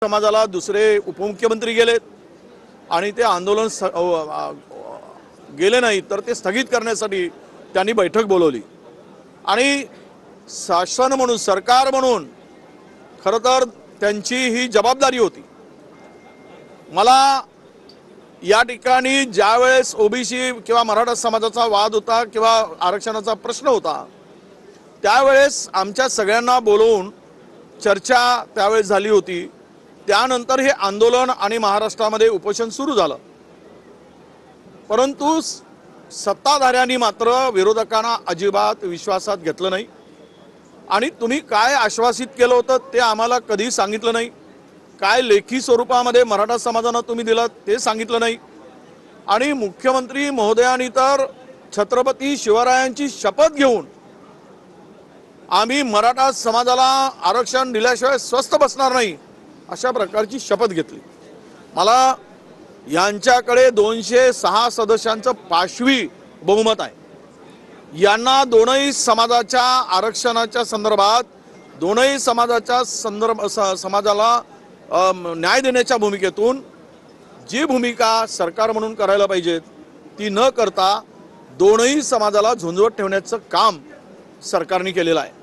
समाजाला दुसरे उपमुख्यमंत्री गेलेत आणि ते आंदोलन गेले नाही तर ते स्थगित करण्यासाठी त्यांनी बैठक बोलवली आणि शासन म्हणून सरकार म्हणून खरं तर त्यांची ही जबाबदारी होती। मला या ठिकाणी ज्यावेळेस ओबीसी किंवा मराठा समाजाचा वाद होता किंवा आरक्षणाचा प्रश्न होता त्यावेळेस आमच्या सगळ्यांना बोलवून चर्चा त्यावेळेस झाली होती। त्यानंतर हे आंदोलन आणि महाराष्ट्रामध्ये उपोषण सुरू झालं, परंतु सत्ताधाऱ्यांनी मात्र विरोधकांना अजिबात विश्वासात घेतलं नाही आणि तुम्ही काय आश्वासित केलं होतं ते आम्हाला कधी सांगितलं नाही, काय लेखी स्वरूपामध्ये मराठा समाजाला तुम्ही दिलं ते सांगितलं नाही आणि मुख्यमंत्री महोदयांनी तर छत्रपती शिवरायांची शपथ घेऊन आम्ही मराठा समाजाला आरक्षण दिल्याशिवाय स्वस्थ बसणार नाही अशा प्रकारची शपथ घेतली। मला यांच्याकडे 206 सदस्यांचं पाशवी बहुमत आहे। यांना दोनही समाजाच्या आरक्षणाच्या संदर्भात दोनही समाजाच्या समाजाला न्याय देण्याच्या भूमिकेतून जी भूमिका सरकार म्हणून करायला पाहिजे ती न करता दोनही समाजाला झुंजवत ठेवण्याचं काम सरकारने केलेलं आहे।